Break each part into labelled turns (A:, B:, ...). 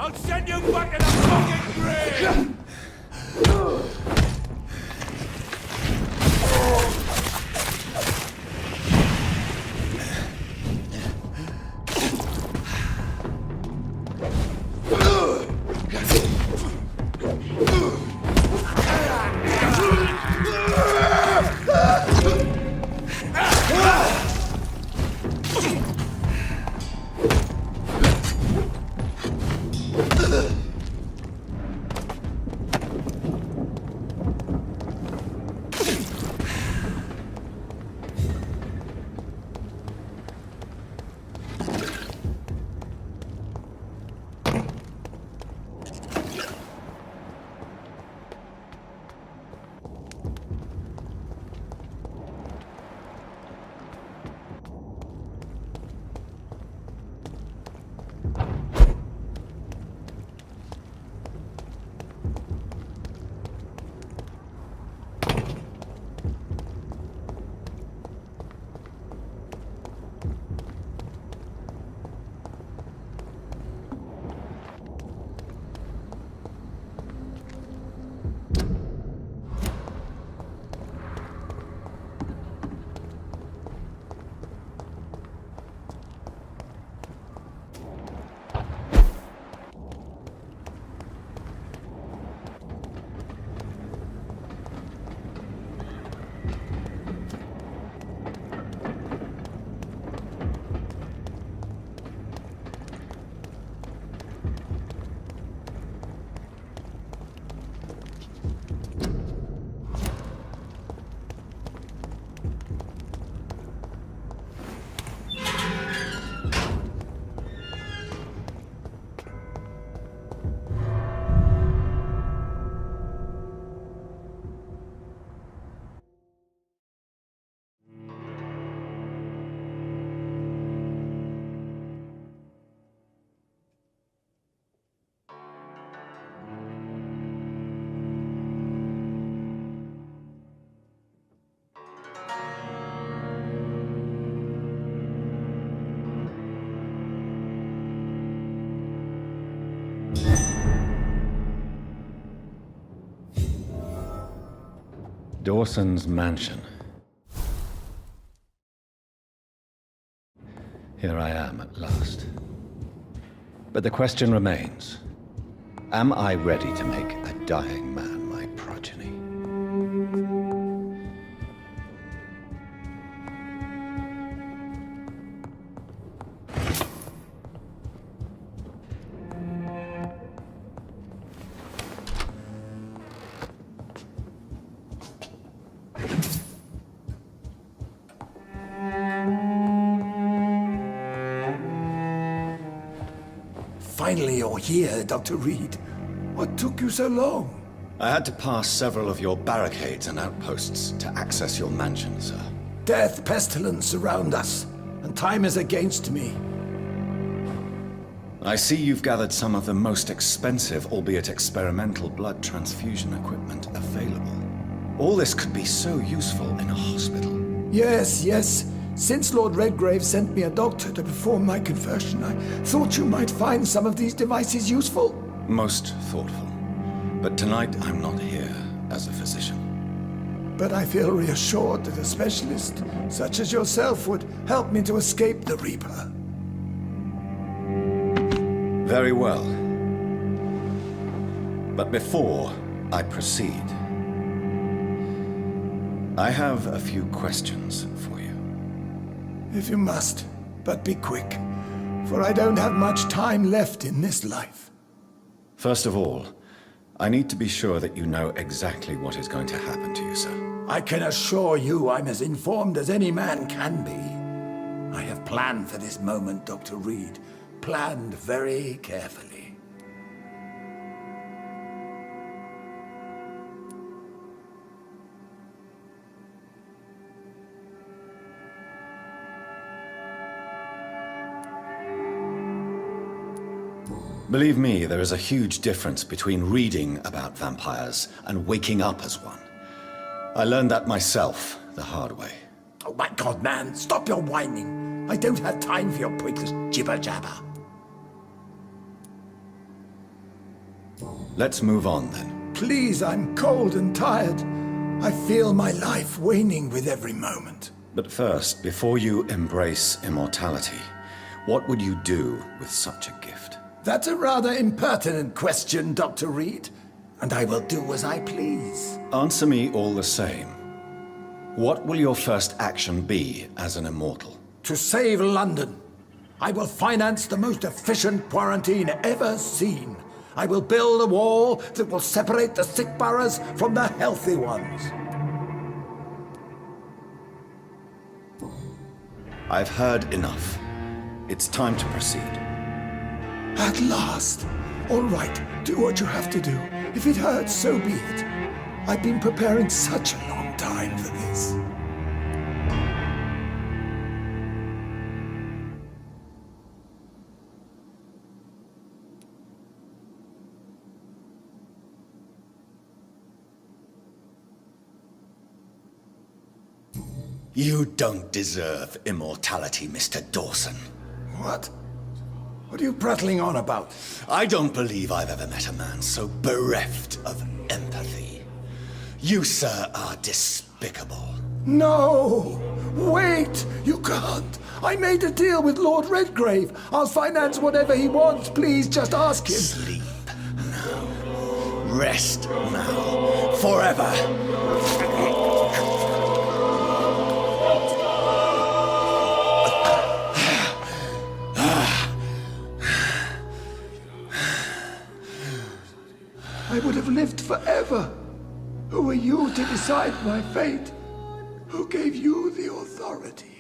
A: I'll send you back to the fucking grave!
B: Dawson's mansion. Here I am at last. But the question remains, am I ready to make a dying man my progeny?
C: Finally, you're here, Dr. Reed. What took you so long?
B: I had to pass several of your barricades and outposts to access your mansion, sir.
C: Death, pestilence surround us, and time is against me.
B: I see you've gathered some of the most expensive, albeit experimental, blood transfusion equipment available. All this could be so useful in a hospital.
C: Yes. Since Lord Redgrave sent me a doctor to perform my conversion, I thought you might find some of these devices useful.
B: Most thoughtful. But tonight I'm not here as a physician.
C: But I feel reassured that a specialist such as yourself would help me to escape the Reaper.
B: Very well. But before I proceed, I have a few questions for you.
C: If you must, but be quick, for I don't have much time left in this life.
B: First of all, I need to be sure that you know exactly what is going to happen to you, sir.
C: I can assure you I'm as informed as any man can be. I have planned for this moment, Dr. Reed. Planned very carefully.
B: Believe me, there is a huge difference between reading about vampires and waking up as one. I learned that myself the hard way.
C: Oh my God, man, stop your whining. I don't have time for your pointless jibber-jabber.
B: Let's move on then.
C: Please, I'm cold and tired. I feel my life waning with every moment.
B: But first, before you embrace immortality, what would you do with such a gift?
C: That's a rather impertinent question, Dr. Reed. And I will do as I please.
B: Answer me all the same. What will your first action be as an immortal?
C: To save London, I will finance the most efficient quarantine ever seen. I will build a wall that will separate the sick boroughs from the healthy ones.
B: I've heard enough. It's time to proceed.
C: At last. All right, do what you have to do. If it hurts, so be it. I've been preparing such a long time for this.
B: You don't deserve immortality, Mr. Dawson.
C: What? What are you prattling on about?
B: I don't believe I've ever met a man so bereft of empathy. You, sir, are despicable.
C: No! Wait! You can't! I made a deal with Lord Redgrave. I'll finance whatever he wants. Please, just ask him.
B: Sleep now. Rest now. Forever.
C: I would have lived forever. Who are you to decide my fate? Who gave you the authority?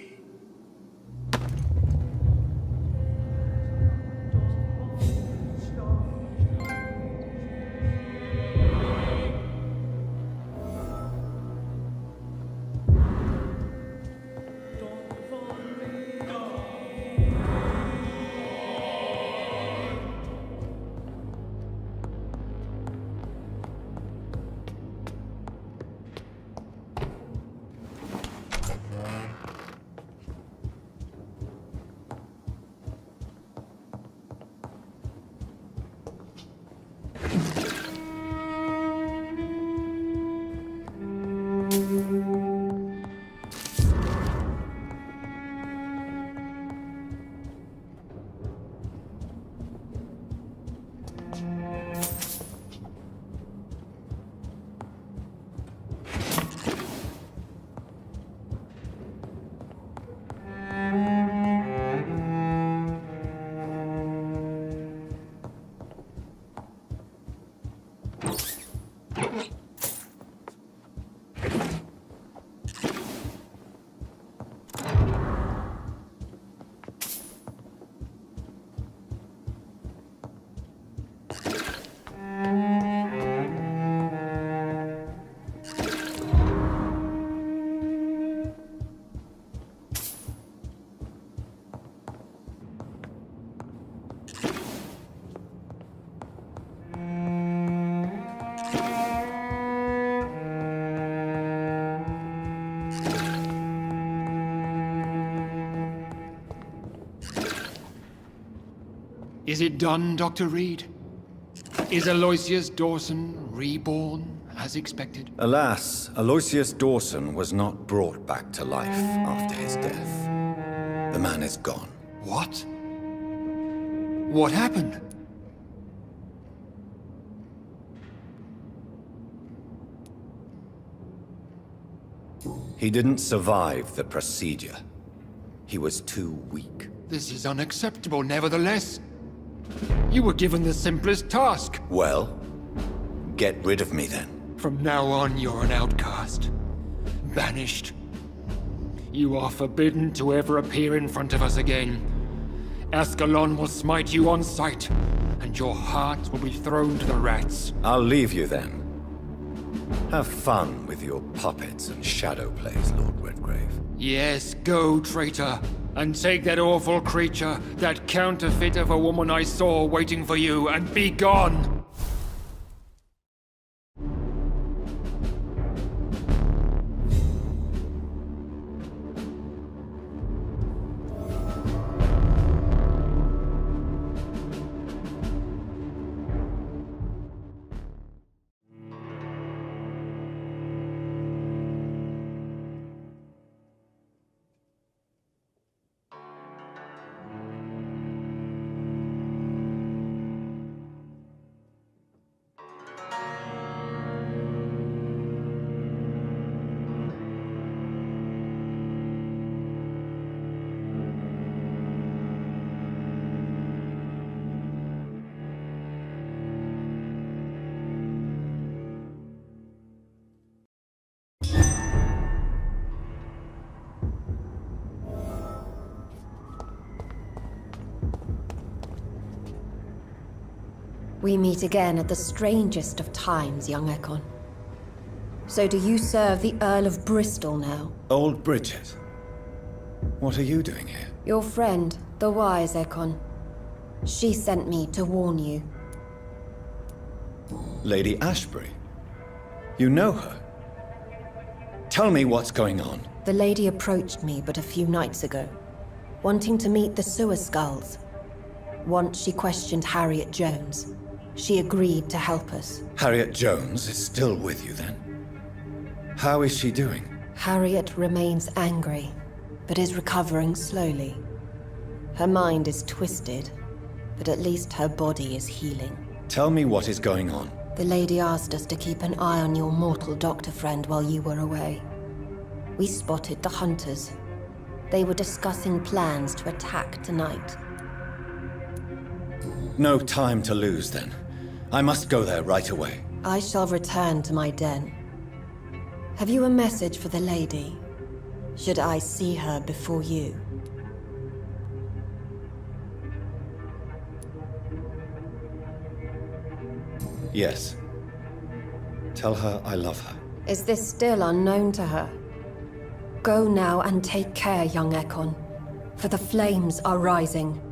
A: Is it done, Dr. Reed? Is Aloysius Dawson reborn, as expected?
B: Alas, Aloysius Dawson was not brought back to life after his death. The man is gone.
A: What? What happened?
B: He didn't survive the procedure. He was too weak.
A: This is unacceptable, nevertheless. You were given the simplest task.
B: Well, get rid of me then.
A: From now on, you're an outcast. Banished. You are forbidden to ever appear in front of us again. Ascalon will smite you on sight, and your heart will be thrown to the rats.
B: I'll leave you then. Have fun with your puppets and shadow plays, Lord Redgrave.
A: Yes, go, traitor, and take that awful creature, that counterfeit of a woman I saw waiting for you, and be gone!
D: We meet again at the strangest of times, young Ekon. So do you serve the Earl of Bristol now?
B: Old Bridget. What are you doing here?
D: Your friend, the wise Ekon. She sent me to warn you.
B: Lady Ashbury? You know her? Tell me what's going on.
D: The lady approached me but a few nights ago, wanting to meet the Sewer Skulls. Once she questioned Harriet Jones. She agreed to help us.
B: Harriet Jones is still with you then? How is she doing?
D: Harriet remains angry, but is recovering slowly. Her mind is twisted, but at least her body is healing.
B: Tell me what is going on.
D: The lady asked us to keep an eye on your mortal doctor friend while you were away. We spotted the hunters. They were discussing plans to attack tonight.
B: No time to lose then. I must go there right away.
D: I shall return to my den. Have you a message for the lady? Should I see her before you?
B: Yes. Tell her I love her.
D: Is this still unknown to her? Go now and take care, young Ekon, for the flames are rising.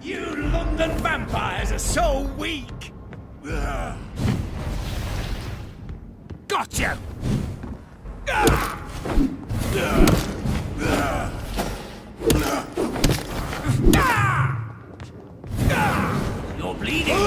E: You London vampires are so weak! Ugh. Got you! You're bleeding!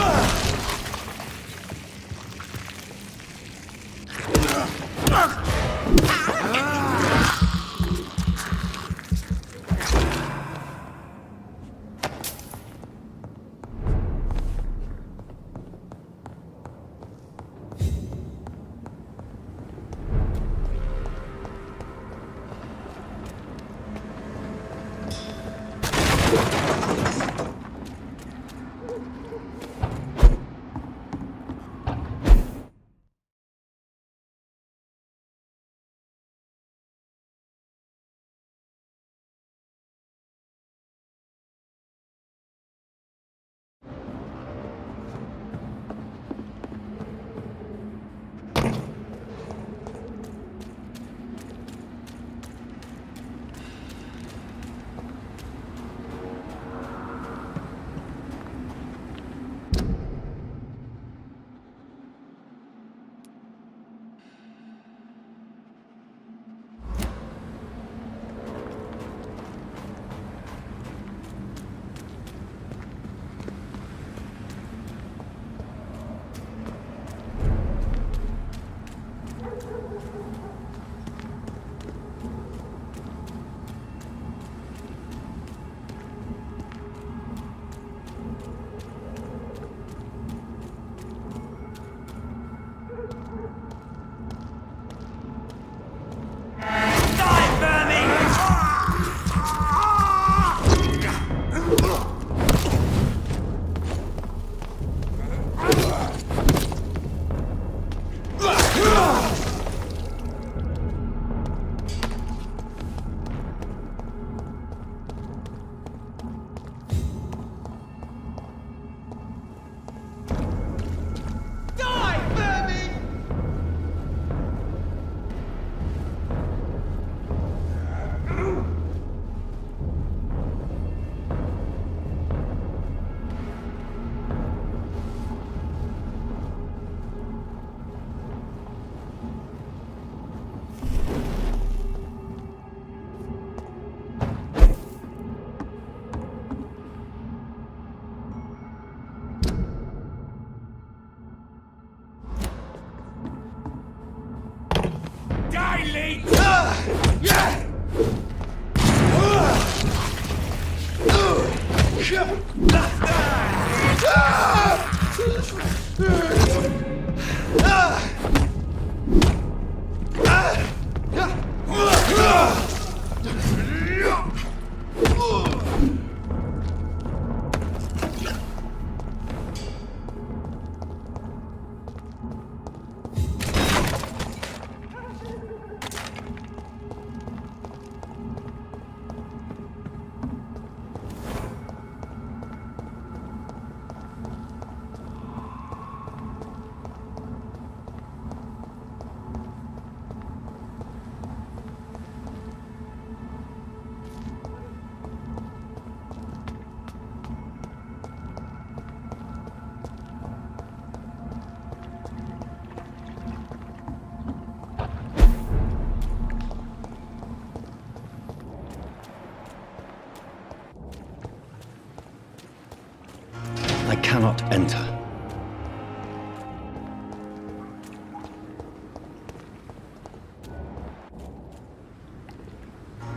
B: I cannot enter.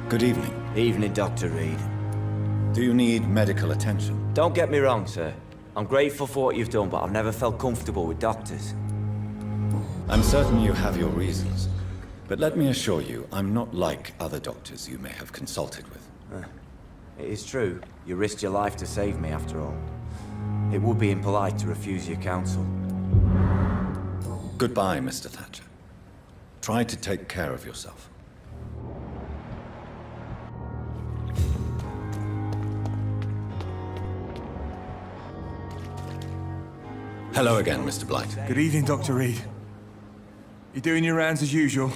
B: Good evening.
F: Evening, Dr. Reed.
B: Do you need medical attention?
F: Don't get me wrong, sir. I'm grateful for what you've done, but I've never felt comfortable with doctors.
B: I'm certain you have your reasons. But let me assure you, I'm not like other doctors you may have consulted with.
F: It is true. You risked your life to save me, after all. It would be impolite to refuse your counsel.
B: Goodbye, Mr. Thatcher. Try to take care of yourself. Hello again, Mr. Blight.
G: Good evening, Dr. Reed. You doing your rounds as usual?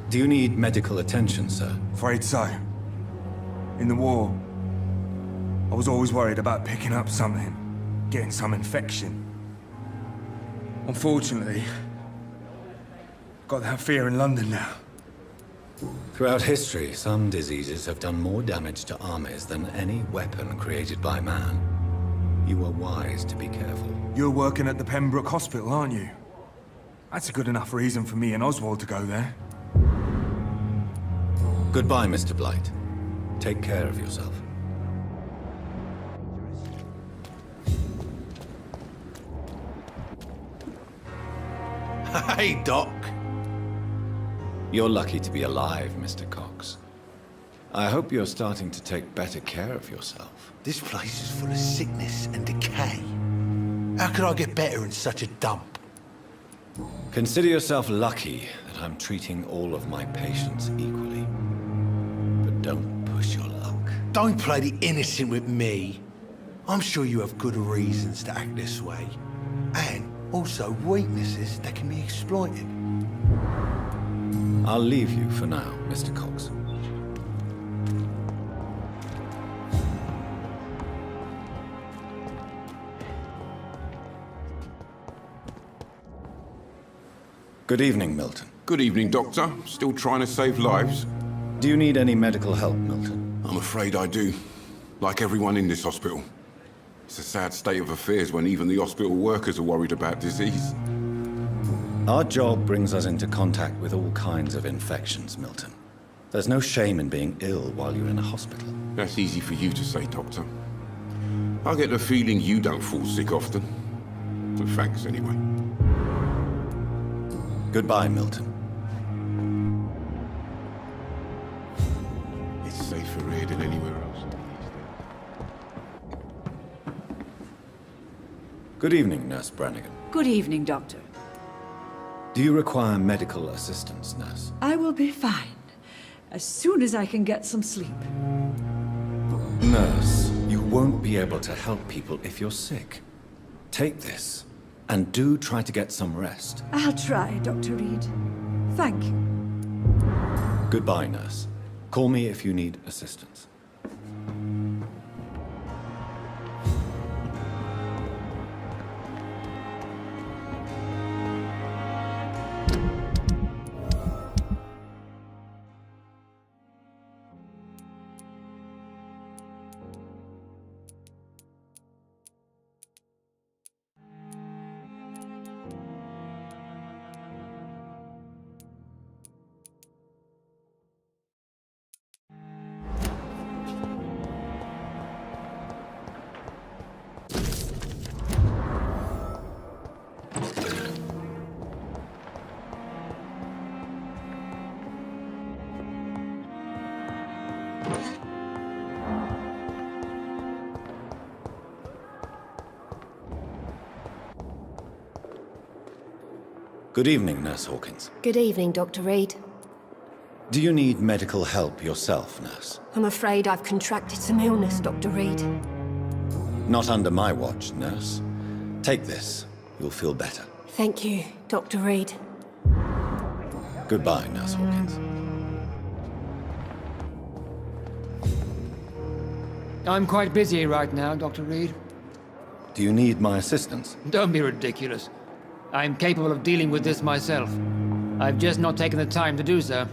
B: Do you need medical attention, sir?
G: Afraid so. In the war, I was always worried about picking up something, getting some infection. Unfortunately, got that fear in London now.
B: Throughout history, some diseases have done more damage to armies than any weapon created by man. You were wise to be careful.
G: You're working at the Pembroke Hospital, aren't you? That's a good enough reason for me and Oswald to go there.
B: Goodbye, Mr. Blight. Take care of yourself.
H: Hey, Doc.
B: You're lucky to be alive, Mr. Cox. I hope you're starting to take better care of yourself.
H: This place is full of sickness and decay. How could I get better in such a dump?
B: Consider yourself lucky that I'm treating all of my patients equally. But don't push your luck.
H: Don't play the innocent with me. I'm sure you have good reasons to act this way. And also weaknesses that can be exploited.
B: I'll leave you for now, Mr. Cox. Good evening, Milton.
I: Good evening, Doctor. Still trying to save lives?
B: Do you need any medical help, Milton?
I: I'm afraid I do. Like everyone in this hospital. It's a sad state of affairs when even the hospital workers are worried about disease.
B: Our job brings us into contact with all kinds of infections, Milton. There's no shame in being ill while you're in a hospital.
I: That's easy for you to say, Doctor. I get the feeling you don't fall sick often. But thanks anyway.
B: Goodbye, Milton.
I: It's safer here than anywhere else.
B: Good evening, Nurse Brannigan.
J: Good evening, Doctor.
B: Do you require medical assistance, Nurse?
J: I will be fine, as soon as I can get some sleep.
B: Nurse, you won't be able to help people if you're sick. Take this, and do try to get some rest.
J: I'll try, Dr. Reed. Thank you.
B: Goodbye, Nurse. Call me if you need assistance. Good evening, Nurse Hawkins.
D: Good evening, Dr. Reed.
B: Do you need medical help yourself, Nurse?
D: I'm afraid I've contracted some illness, Dr. Reed.
B: Not under my watch, Nurse. Take this. You'll feel better.
D: Thank you, Dr. Reed.
B: Goodbye, Nurse Hawkins.
A: I'm quite busy right now, Dr. Reed.
B: Do you need my assistance?
A: Don't be ridiculous. I'm capable of dealing with this myself. I've just not taken the time to do so.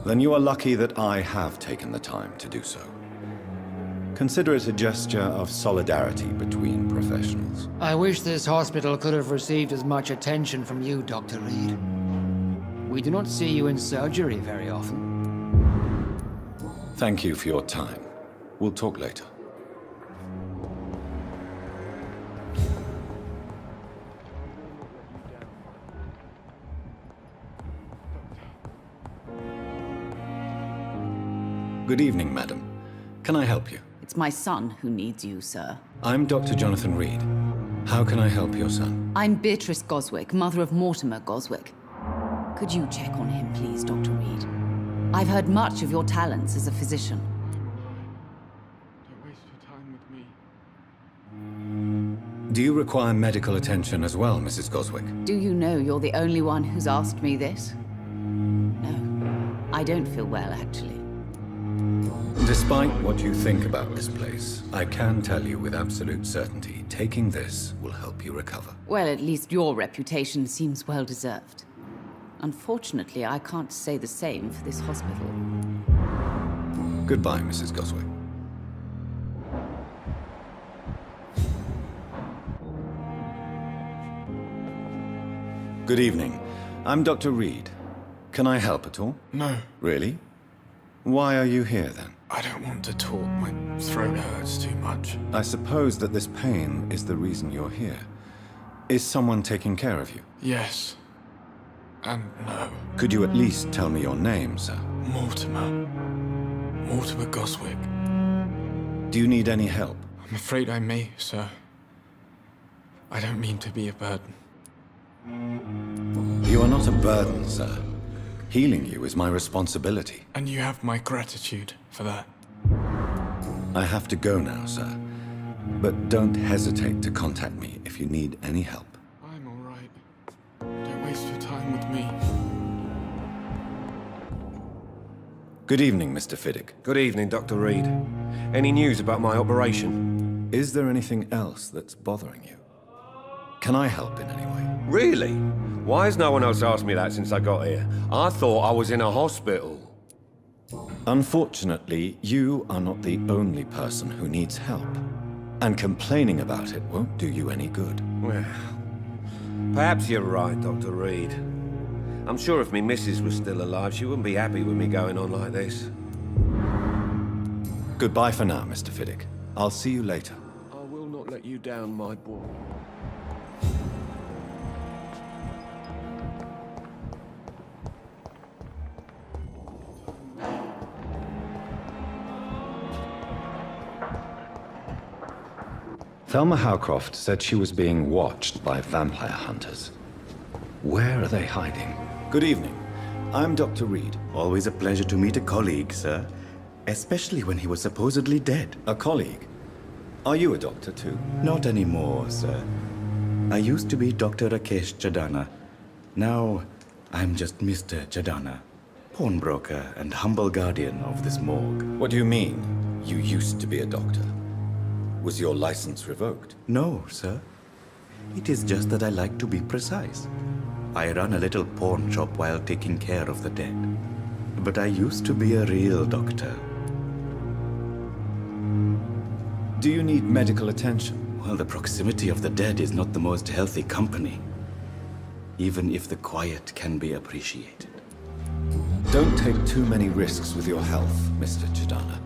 B: Then you are lucky that I have taken the time to do so. Consider it a gesture of solidarity between professionals.
A: I wish this hospital could have received as much attention from you, Dr. Reed. We do not see you in surgery very often.
B: Thank you for your time. We'll talk later. Good evening, madam. Can I help you?
K: It's my son who needs you, sir.
B: I'm Dr. Jonathan Reed. How can I help your son?
K: I'm Beatrice Goswick, mother of Mortimer Goswick. Could you check on him, please, Dr. Reed? I've heard much of your talents as a physician.
I: Don't waste your time with me.
B: Do you require medical attention as well, Mrs. Goswick?
K: Do you know you're the only one who's asked me this? No, I don't feel well, actually.
B: Despite what you think about this place, I can tell you with absolute certainty, taking this will help you recover.
K: Well, at least your reputation seems well deserved. Unfortunately, I can't say the same for this hospital.
B: Goodbye, Mrs. Goswick. Good evening. I'm Dr. Reed. Can I help at all?
A: No,
B: Really? Why are you here then?
A: I don't want to talk. My throat hurts too much.
B: I suppose that this pain is the reason you're here. Is someone taking care of you?
A: Yes. And no.
B: Could you at least tell me your name, sir?
A: Mortimer. Mortimer Goswick.
B: Do you need any help?
A: I'm afraid I may, sir. I don't mean to be a burden.
B: You are not a burden, sir. Healing you is my responsibility.
A: And you have my gratitude for that.
B: I have to go now, sir. But don't hesitate to contact me if you need any help.
A: I'm all right. Don't waste your time with me.
B: Good evening, Mr. Fiddick.
L: Good evening, Dr. Reed. Any news about my operation?
B: Is there anything else that's bothering you? Can I help in any way?
L: Really? Why has no one else asked me that since I got here? I thought I was in a hospital.
B: Unfortunately, you are not the only person who needs help. And complaining about it won't do you any good.
L: Well, perhaps you're right, Dr. Reed. I'm sure if me missus was still alive, she wouldn't be happy with me going on like this.
B: Goodbye for now, Mr. Fiddick. I'll see you later.
L: I will not let you down, my boy.
B: Thelma Howcroft said she was being watched by vampire hunters. Where are they hiding? Good evening. I'm Dr. Reed.
M: Always a pleasure to meet a colleague, sir. Especially when he was supposedly dead.
B: A colleague? Are you a doctor too?
M: Not anymore, sir. I used to be Dr. Rakesh Chadana. Now, I'm just Mr. Chadana, pawnbroker and humble guardian of this morgue.
B: What do you mean, you used to be a doctor? Was your license revoked?
M: No, sir. It is just that I like to be precise. I run a little pawn shop while taking care of the dead. But I used to be a real doctor.
B: Do you need medical attention?
M: Well, the proximity of the dead is not the most healthy company. Even if the quiet can be appreciated.
B: Don't take too many risks with your health, Mr. Chadana.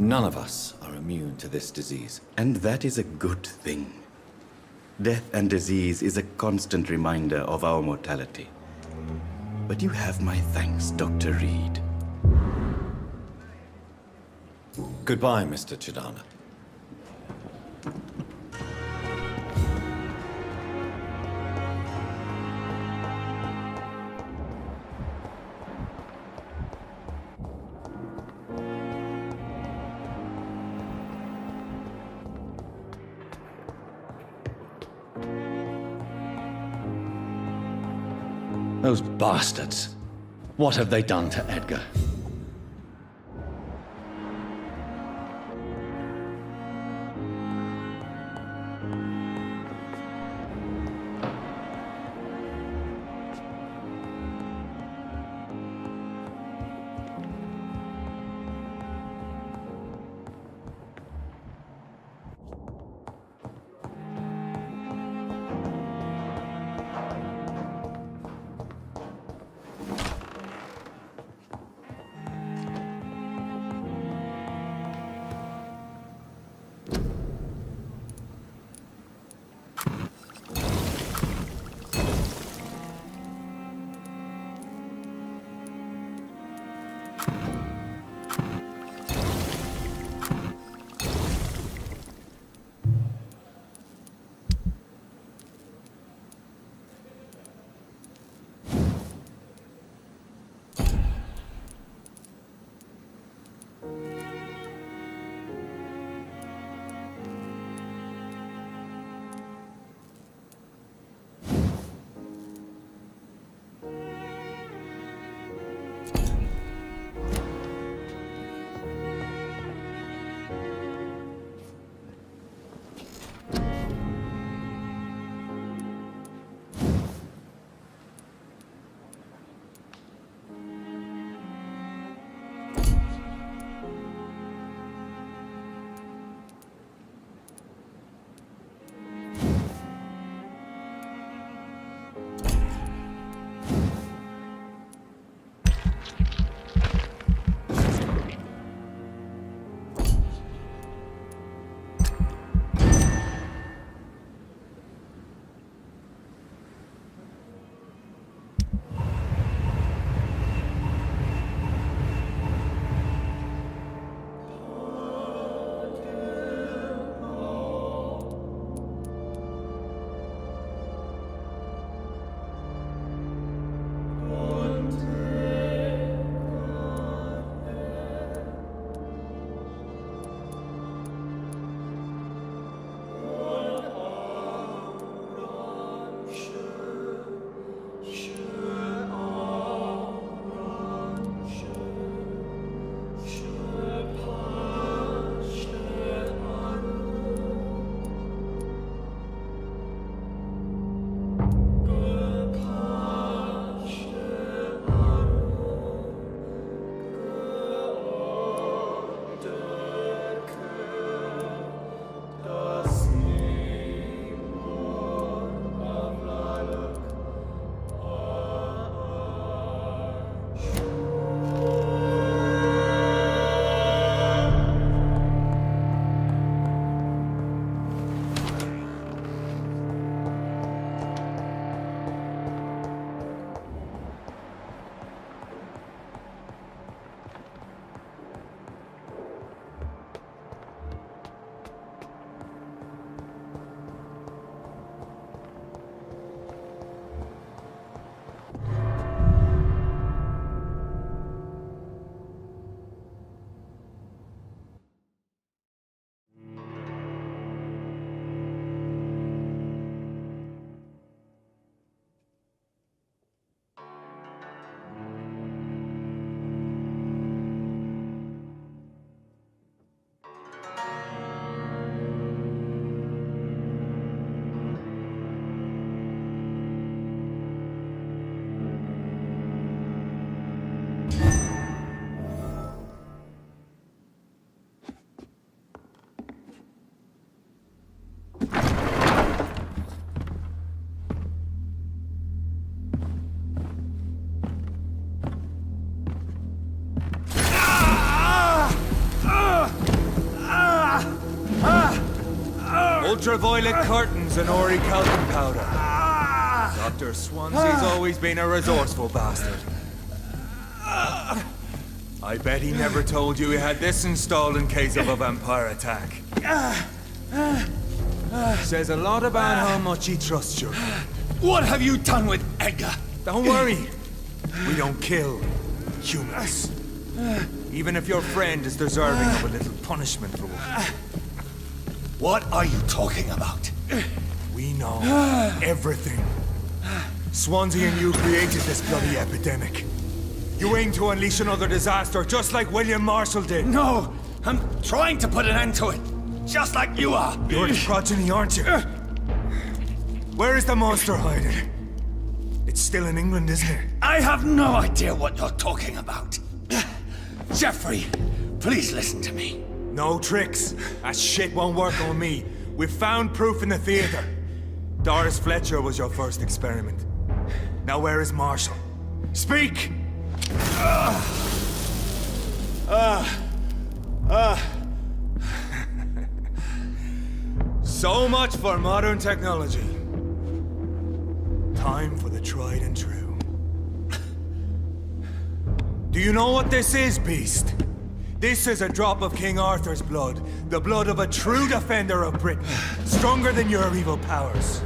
B: None of us are immune to this disease.
M: And that is a good thing. Death and disease is a constant reminder of our mortality. But you have my thanks, Dr. Reed.
B: Goodbye, Mr. Chadana.
N: Those bastards. What have they done to Edgar?
G: Ultraviolet curtains and orichalcum powder. Dr. Swansea's always been a resourceful bastard. I bet he never told you he had this installed in case of a vampire attack. Says a lot about how much he trusts you.
E: What have you done with Edgar?
G: Don't worry. We don't kill humans. Even if your friend is deserving of a little punishment for what.
E: What are you talking about?
G: We know everything. Swansea and you created this bloody epidemic. You aim to unleash another disaster, just like William Marshall did.
E: No, I'm trying to put an end to it. Just like you are.
G: You're the progeny, aren't you? Where is the monster hiding? It's still in England, isn't it?
E: I have no idea what you're talking about. Jeffrey, please listen to me.
G: No tricks. That shit won't work on me. We've found proof in the theater. Doris Fletcher was your first experiment. Now where is Marshall? Speak! So much for modern technology. Time for the tried and true. Do you know what this is, Beast? This is a drop of King Arthur's blood. The blood of a true defender of Britain. Stronger than your evil powers.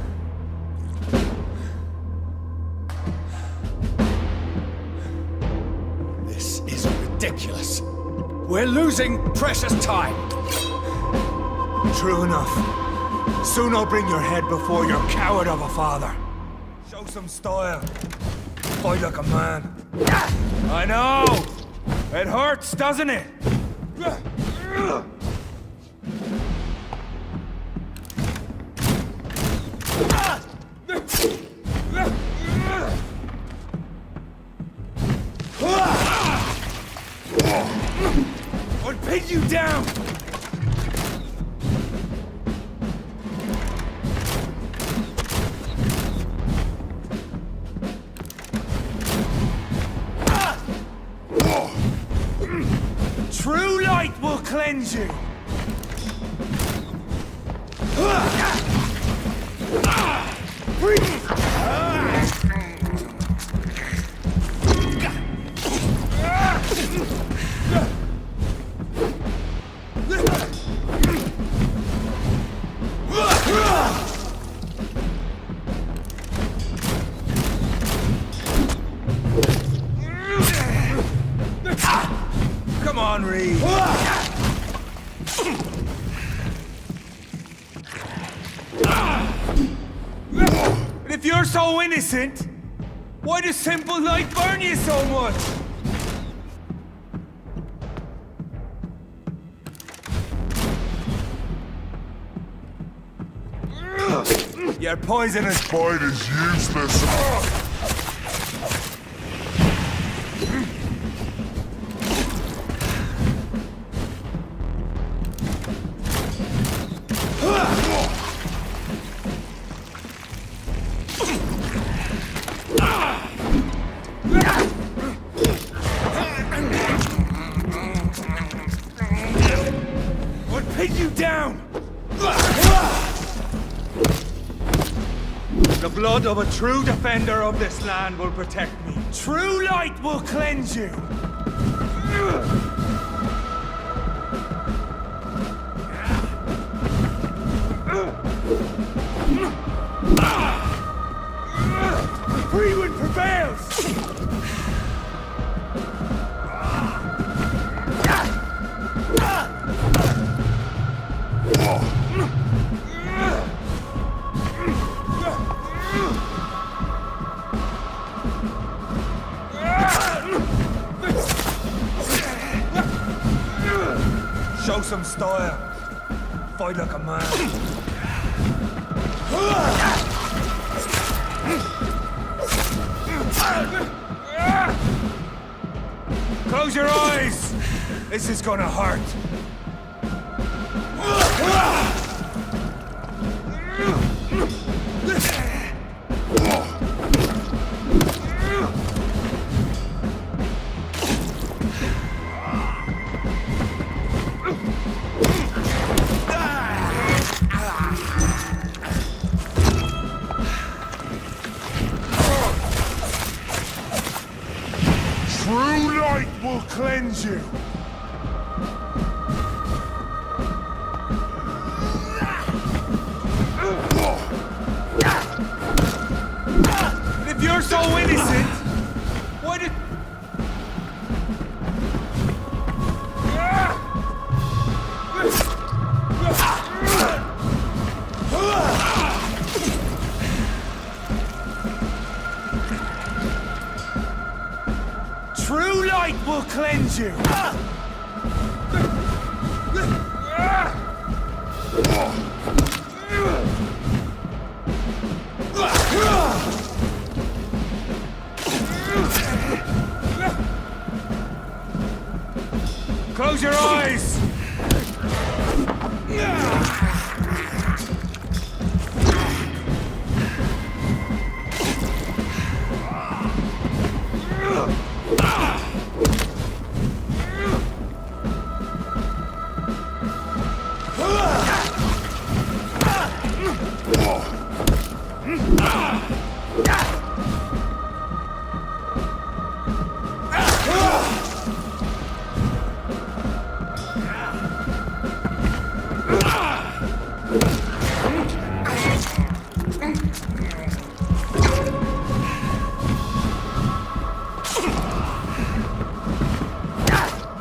E: This is ridiculous. We're losing precious time.
G: True enough. Soon I'll bring your head before your coward of a father. Show some style. Fight like a man. I know! It hurts, doesn't it? I'll pin you down! True light will cleanse you! Come on, Reed. And if you're so innocent, why does simple light burn you so much? Your poisonous bite is useless. What pin you down? The blood of a true defender of this land will protect me. True light will cleanse you. Freewood prevails! Show some style. Fight like a man. Close your eyes! This is gonna hurt. cleanse you. If you're so innocent, why did... True light will cleanse you! Close your eyes!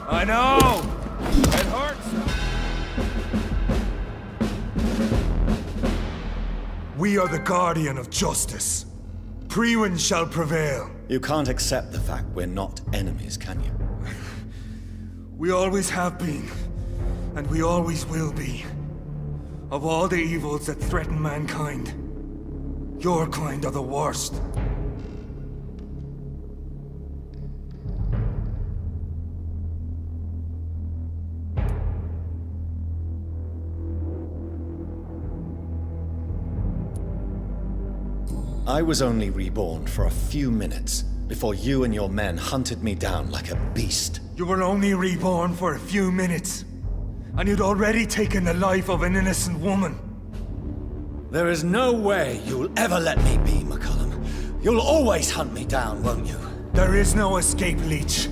G: I know! It hurts! We are the guardian of justice. Priwen shall prevail.
B: You can't accept the fact we're not enemies, can you?
G: We always have been, and we always will be. Of all the evils that threaten mankind, your kind are the worst.
B: I was only reborn for a few minutes before you and your men hunted me down like a beast.
G: You were only reborn for a few minutes, and you'd already taken the life of an innocent woman.
B: There is no way you'll ever let me be, McCullum. You'll always hunt me down, won't you?
G: There is no escape, Leech.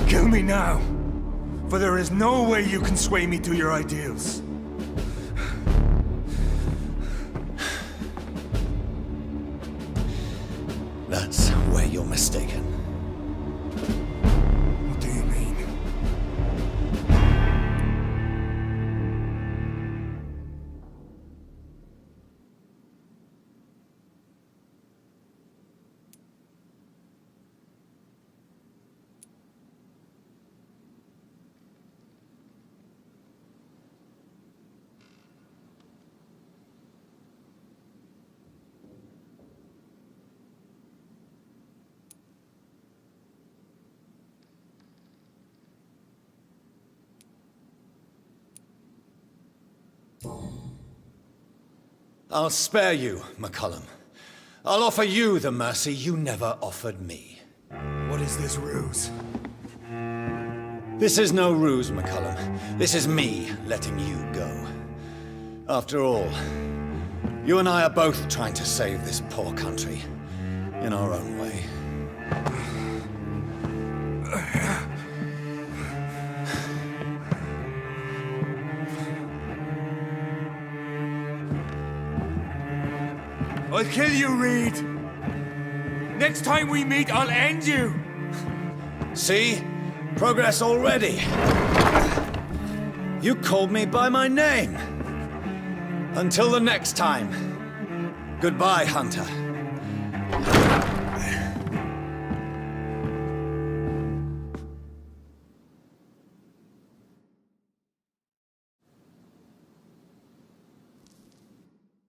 G: Kill me now, for there is no way you can sway me to your ideals.
B: That's where you're mistaken.
G: What do you mean?
B: I'll spare you, McCullum. I'll offer you the mercy you never offered me.
G: What is this ruse?
B: This is no ruse, McCullum. This is me letting you go. After all, you and I are both trying to save this poor country in our own way.
G: I'll kill you, Reed! Next time we meet, I'll end you!
B: See? Progress already. You called me by my name. Until the next time. Goodbye, Hunter.